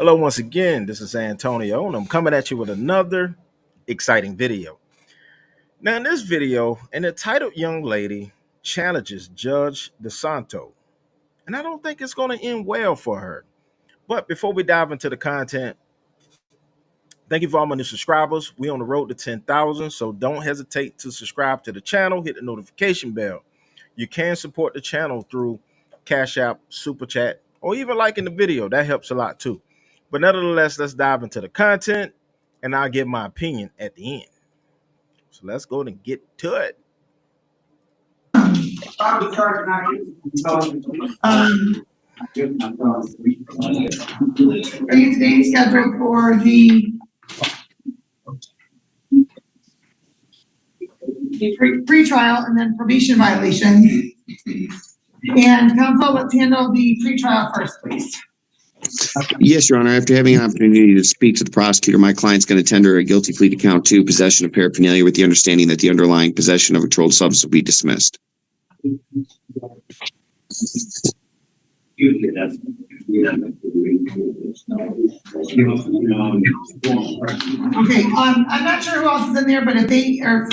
Hello once again, this is Antonio, and I'm coming at you with another exciting video. Now in this video, an entitled young lady challenges Judge DiSanto, and I don't think it's going to end well for her. But before we dive into the content, thank you for all my new subscribers. We on the road to 10,000, so don't hesitate to subscribe to the channel, hit the notification bell. You can support the channel through Cash App, Super Chat, or even liking the video. That helps a lot too. But nevertheless, let's dive into the content, and I'll give my opinion at the end. So let's go and get to it. Are you today scheduled for the pre-trial and then probation violation? And counsel, let's handle the pre-trial first, please. Yes, Your Honor. After having an opportunity to speak to the prosecutor, my client's going to tender a guilty plea to count 2, possession of paraphernalia, with the understanding that the underlying possession of a controlled substance will be dismissed. Okay, I'm not sure who else is in there, but if they are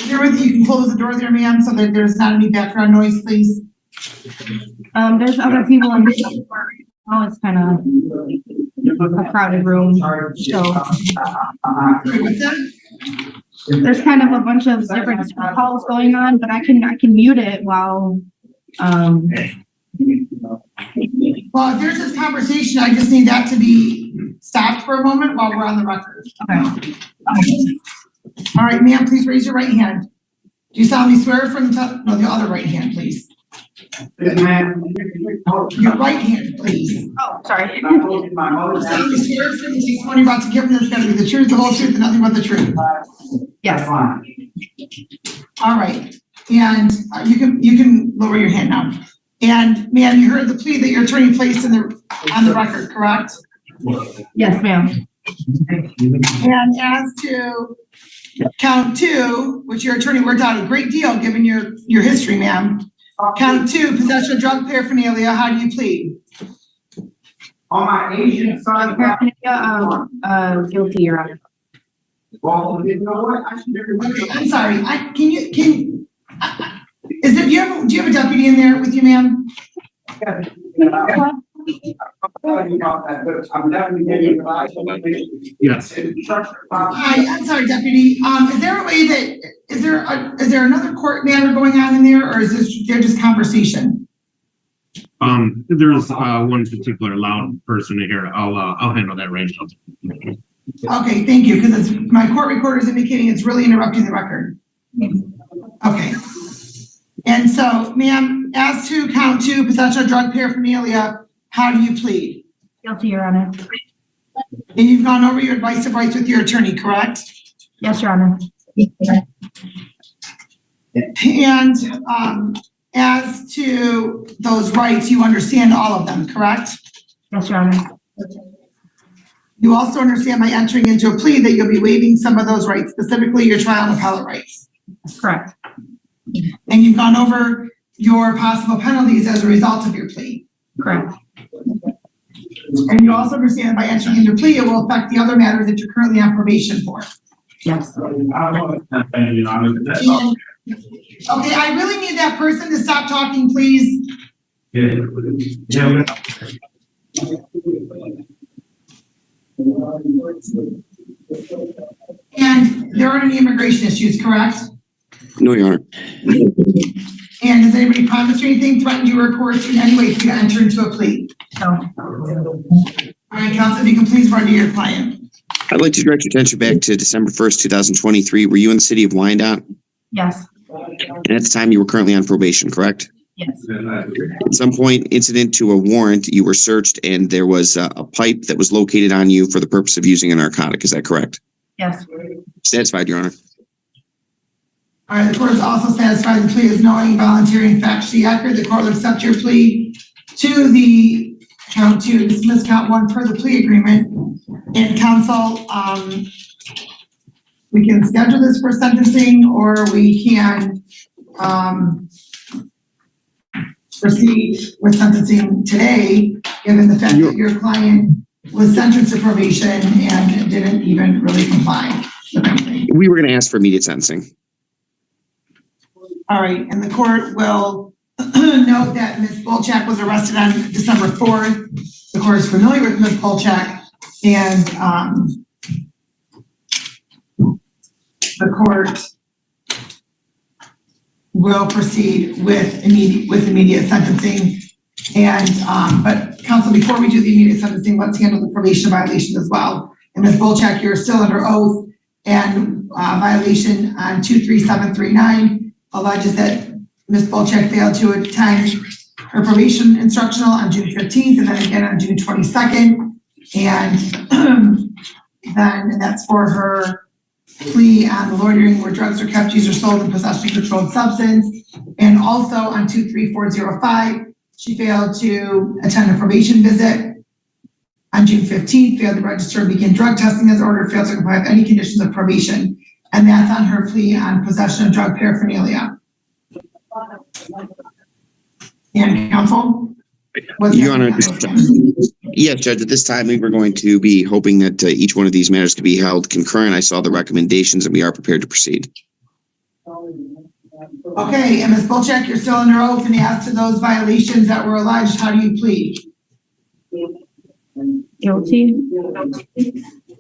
there with you, can close the door there, ma'am, so that there's not any background noise, please. There's other people in the oh, it's kind of a crowded room, so there's kind of a bunch of different calls going on, but I can mute it while well, if there's this conversation, I just need that to be stopped for a moment while we're on the record. Okay. All right, ma'am, please raise your right hand. Do you solemnly swear from the no, the other right hand, please. Your right hand, please. Oh, sorry. You solemnly swear from the testimony about to give this, gotta be the truth, the whole truth, and nothing but the truth. Yes. All right, and you can lower your hand now. And ma'am, you heard the plea that your attorney placed on the record, correct? Yes, ma'am. And as to count 2, which your attorney worked out a great deal given your history, ma'am. Count 2, possession of drug paraphernalia. How do you plead? On my Asian side, Guilty, Your Honor. well, you know what? I should never. Okay, I'm sorry. Do you have a deputy in there with you, ma'am? I'm definitely getting yes. Hi, I'm sorry, deputy. Is there a way that is there another court matter going on in there, or is there just conversation? There's one particular loud person in here. I'll handle that right now. Okay, thank you, because my court recorder is indicating it's really interrupting the record. Okay. And so, ma'am, as to count 2, possession of drug paraphernalia, how do you plead? Guilty, Your Honor. And you've gone over your advice of rights with your attorney, correct? Yes, Your Honor. And as to those rights, you understand all of them, correct? Yes, Your Honor. You also understand by entering into a plea that you'll be waiving some of those rights, specifically your trial and appellate rights. Correct. And you've gone over your possible penalties as a result of your plea. Correct. And you also understand by entering into a plea, it will affect the other matters that you're currently on probation for. Yes. Okay, I really need that person to stop talking, please. And there aren't any immigration issues, correct? No, Your Honor. And has anybody promised you anything, threatened you, or coerced you in any way for you to enter into a plea? No. All right, counsel, if you can please run to your client. I'd like to direct your attention back to December 1st, 2023. Were you in the city of Wyandotte? Yes. And at the time, you were currently on probation, correct? Yes. At some point, incident to a warrant, you were searched and there was a pipe that was located on you for the purpose of using a narcotic. Is that correct? Yes. Satisfied, Your Honor. All right, the court is also satisfied the plea is knowing, voluntary, and factually accurate. The court will accept your plea to the count 2, dismiss count 1 per the plea agreement. And counsel, we can schedule this for sentencing, or we can proceed with sentencing today, given the fact that your client was sentenced to probation and didn't even really comply with anything. We were going to ask for immediate sentencing. All right, and the court will note that Ms. Bolchak was arrested on December 4th. The court is familiar with Ms. Bolchak, and the court will proceed with immediate sentencing. And but counsel, before we do the immediate sentencing, let's handle the probation violation as well. And Ms. Bolchak, you're still under oath, and violation on 23739 alleges that Ms. Bolchak failed to attend her probation instructional on June 15th and then again on June 22nd. And then that's for her plea on the loitering where drugs are kept, used, or sold in possession of a controlled substance. And also on 23405, she failed to attend a probation visit on June 15th, failed to register and begin drug testing as ordered, failed to comply with any conditions of probation. And that's on her plea on possession of drug paraphernalia. And counsel? Your Honor, yes, Judge, at this time, we were going to be hoping that each one of these matters could be held concurrent. I saw the recommendations and we are prepared to proceed. Okay, and Ms. Bolchak, you're still under oath, and as to those violations that were alleged, how do you plead? Guilty.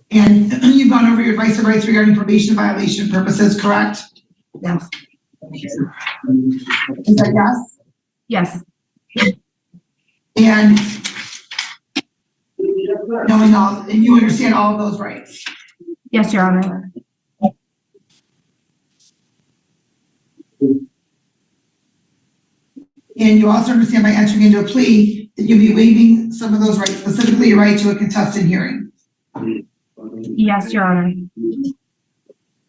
And you've gone over your advice and rights regarding probation violation purposes, correct? Yes. Is that yes? Yes. And knowing all, and you understand all of those rights? Yes, Your Honor. And you also understand by entering into a plea that you'll be waiving some of those rights, specifically your right to a contested hearing. Yes, Your Honor.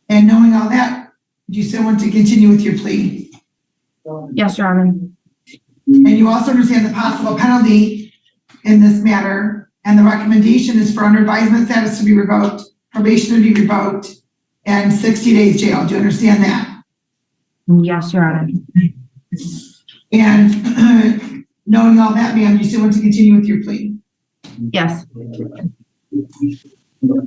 And knowing all that, do you still want to continue with your plea? Yes, Your Honor. And you also understand the possible penalty in this matter, and the recommendation is for under advisement status to be revoked, probation to be revoked, and 60 days jail. Do you understand that? Yes, Your Honor. And knowing all that, ma'am, do you still want to continue with your plea? Yes.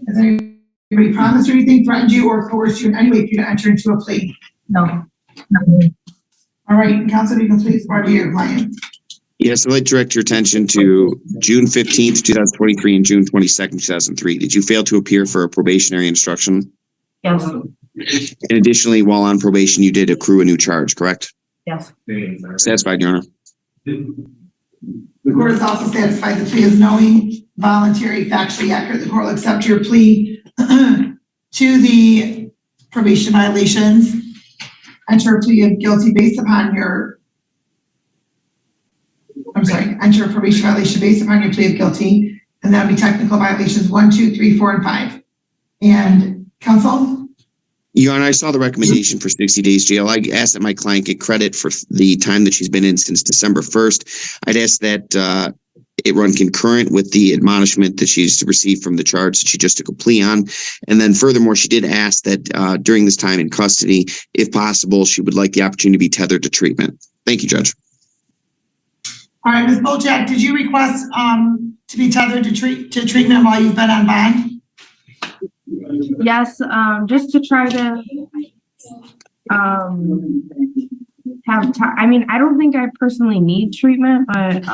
Has anybody promised or anything, threatened you, or coerced you in any way for you to enter into a plea? No. All right, counsel, you can please part of your client. Yes, I'd like to direct your attention to June 15th, 2023 and June 22nd, 2003. Did you fail to appear for a probationary instruction? Yes. And additionally, while on probation, you did accrue a new charge, correct? Yes. Satisfied, Your Honor. The court is also satisfied the plea is knowing, voluntary, factually accurate. The court will accept your plea to the probation violations. Enter a plea of guilty based upon your, enter a probation violation based upon your plea of guilty, and that would be technical violations 1, 2, 3, 4, and 5. And counsel? Your Honor, I saw the recommendation for 60 days jail. I asked that my client get credit for the time that she's been in since December 1st. I'd ask that it run concurrent with the admonishment that she's received from the charge that she just took a plea on. And then furthermore, she did ask that during this time in custody, if possible, she would like the opportunity to be tethered to treatment. Thank you, Judge. All right, Ms. Bolchak, did you request to be tethered to treatment while you've been on bond? Yes, just to try to have time. I mean, I don't think I personally need treatment, but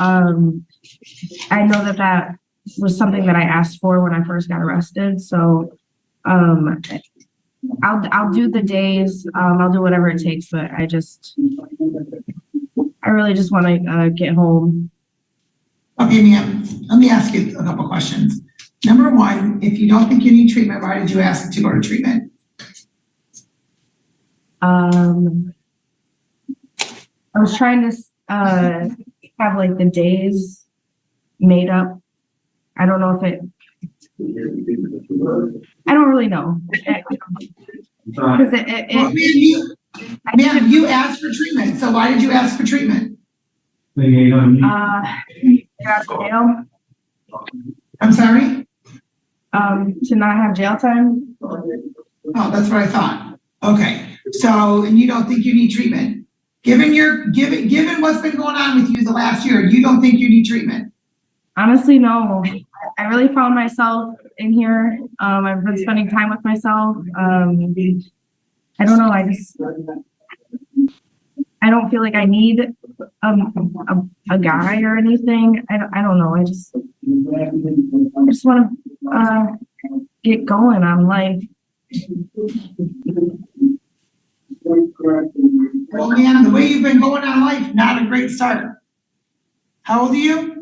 I know that that was something that I asked for when I first got arrested. So I'll do the days. I'll do whatever it takes, but I really just want to get home. Okay, ma'am, let me ask you a couple questions. Number one, if you don't think you need treatment, why did you ask to go to treatment? I was trying to have like the days made up. I don't know if I don't really know. Because ma'am, you asked for treatment, so why did you ask for treatment? Got jail. I'm sorry? To not have jail time. Oh, that's what I thought. Okay, so, and you don't think you need treatment? Given what's been going on with you the last year, you don't think you need treatment? Honestly, no. I really found myself in here. I've been spending time with myself. I don't know. I don't feel like I need a guy or anything. I don't know. I just want to get going on life. Well, man, the way you've been going on life, not a great start. How old are you?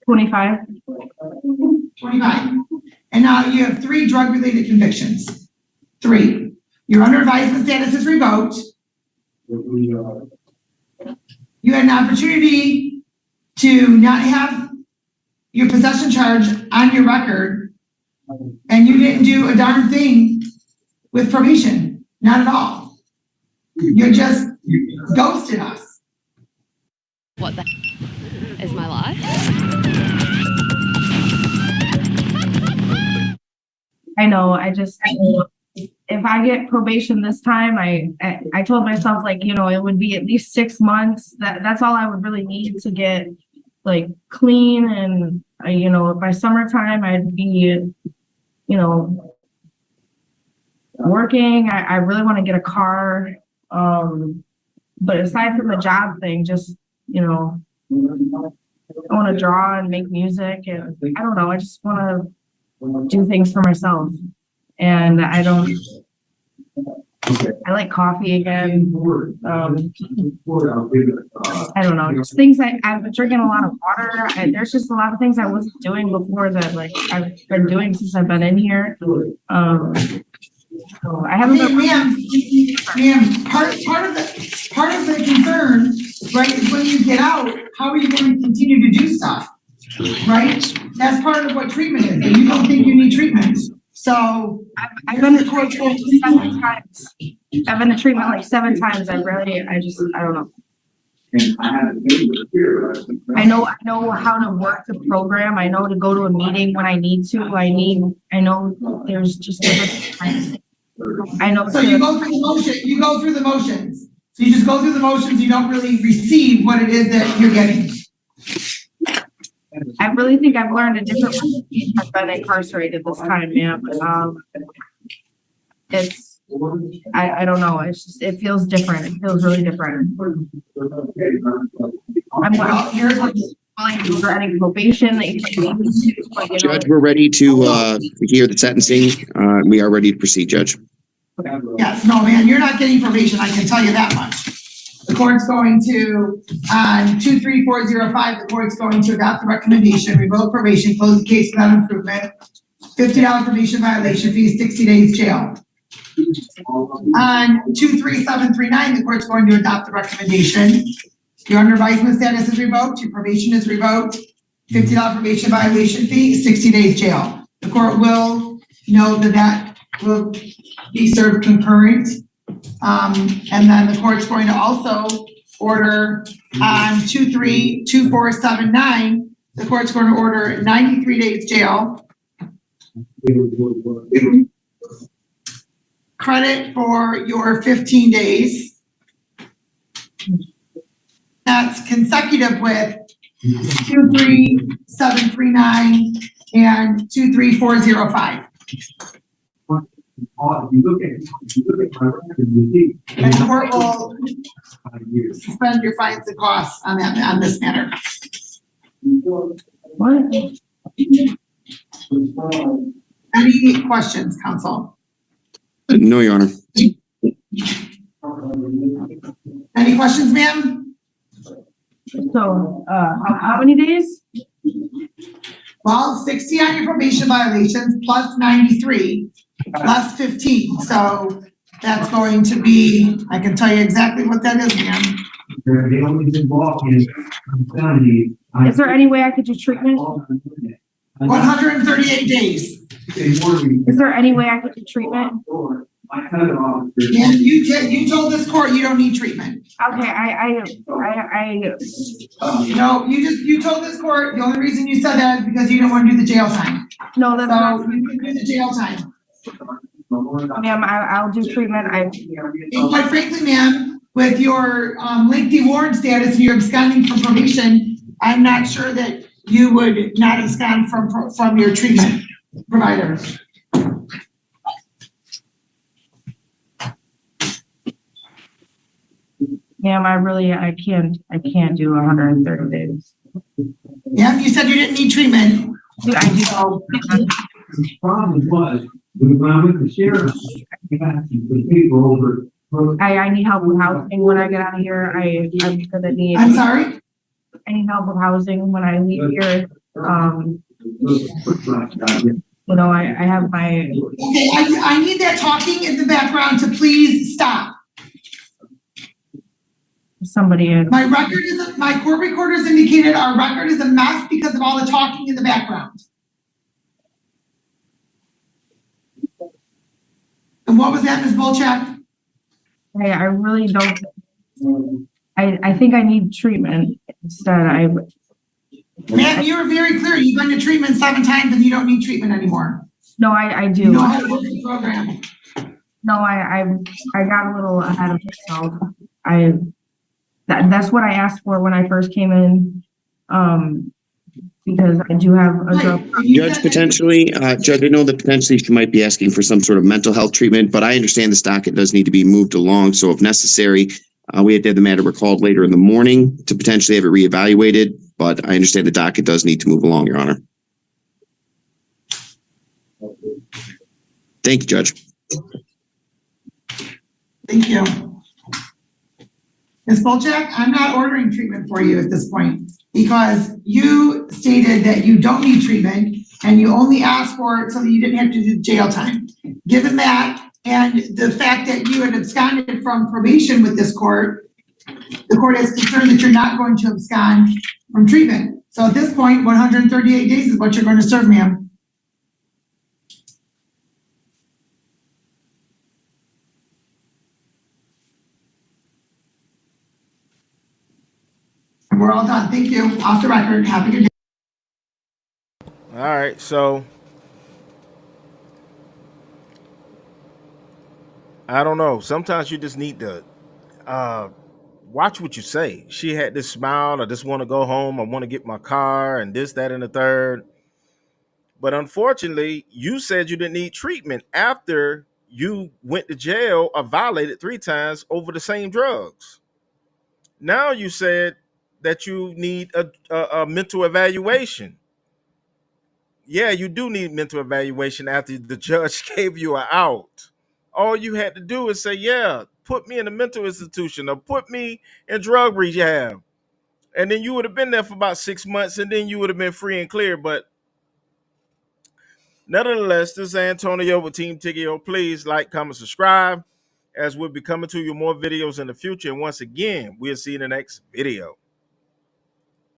25. 25. And now you have 3 drug-related convictions. 3. Your under advisement status is revoked. You had an opportunity to not have your possession charge on your record, and you didn't do a darn thing with probation. Not at all. You just ghosted us. What the is my life? I know. If I get probation this time, I told myself, like, you know, it would be at least 6 months. That's all I would really need to get like clean, and you know, by summertime I'd be, you know, working. I really want to get a car. But aside from the job thing, just, you know, I want to draw and make music, and I don't know. I just want to do things for myself, and I like coffee again. I don't know, just things I've been drinking a lot of water. There's just a lot of things I wasn't doing before that, like, I've been doing since I've been in here. So I haven't been. Ma'am, part of the concern, right, is when you get out, how are you going to continue to do stuff, right? That's part of what treatment is, and you don't think you need treatment. So I've been to treatment 7 times. I've been to treatment like 7 times. I don't know. I know how to work the program. I know to go to a meeting when I need to. I know there's just different times. I know. So you go through the motion. You go through the motions. So you just go through the motions. You don't really receive what it is that you're getting. I really think I've learned a different way. I've been incarcerated this time, ma'am. I don't know. It feels different. It feels really different. Here's what for any probation that you can need to, but, you know. Judge, we're ready to hear the sentencing. We are ready to proceed, Judge. Yes, no, man, you're not getting probation. I can tell you that much. The court's going to, on 23405, the court's going to adopt the recommendation, revoke probation, close the case without improvement, $50 probation violation fee, 60 days jail. On 23739, the court's going to adopt the recommendation. Your under advisement status is revoked, your probation is revoked, $50 probation violation fee, 60 days jail. The court will note that will be served concurrent. And then the court's going to also order on 232479, the court's going to order 93 days jail. Credit for your 15 days. That's consecutive with 23739 and 23405. And the court will suspend your fines and costs on this matter. What? Any questions, counsel? No, Your Honor. Any questions, ma'am? So, how many days? Well, 60 on your probation violations plus 93 plus 15. So that's going to be, I can tell you exactly what that is, ma'am. Is there any way I could do treatment? 138 days. Is there any way I could do treatment? And you told this court you don't need treatment. Okay, No, you told this court the only reason you said that is because you didn't want to do the jail time. no, that's not. So you can do the jail time. Ma'am, I'll do treatment. And quite frankly, ma'am, with your lengthy warrant status and your absconding from probation, I'm not sure that you would not abscond from your treatment provider. Ma'am, I can't do 130 days. Yeah, you said you didn't need treatment. I do. The problem was, when I went to sheriff, I got some people over. I need help with housing when I get out of here. I'm gonna need. I'm sorry? I need help with housing when I leave here. You know, I have my. Okay, I need that talking in the background to please stop. Somebody in. My court recorders indicated our record is a mess because of all the talking in the background. And what was that, Ms. Bolchak? I really don't. I think I need treatment instead. Ma'am, you were very clear. You've been to treatment 7 times and you don't need treatment anymore. No, I do. You know how to work the program. No, I got a little ahead of myself. That's what I asked for when I first came in. Because I do have a drug. Judge, potentially, Judge, I know that potentially she might be asking for some sort of mental health treatment, but I understand this docket does need to be moved along. So if necessary, we had to have the matter recalled later in the morning to potentially have it reevaluated. But I understand the docket does need to move along, Your Honor. Thank you, Judge. Thank you. Ms. Bolchak, I'm not ordering treatment for you at this point because you stated that you don't need treatment and you only asked for it so that you didn't have to do jail time. Given that and the fact that you had absconded from probation with this court, the court is concerned that you're not going to abscond from treatment. So at this point, 138 days is what you're going to serve, ma'am. We're all done. Thank you. Off the record. Have a good day. All right, so I don't know. Sometimes you just need to watch what you say. She had this smile. I just want to go home. I want to get my car and this, that, and the third. But unfortunately, you said you didn't need treatment after you went to jail or violated 3 times over the same drugs. Now you said that you need a mental evaluation. Yeah, you do need mental evaluation after the judge gave you an out. All you had to do is say, yeah, put me in a mental institution or put me in drug rehab. And then you would have been there for about 6 months and then you would have been free and clear. But nevertheless, this is Antonio with Team Tiggio. Please like, comment, subscribe as we'll be coming to you more videos in the future. And once again, we'll see you in the next video.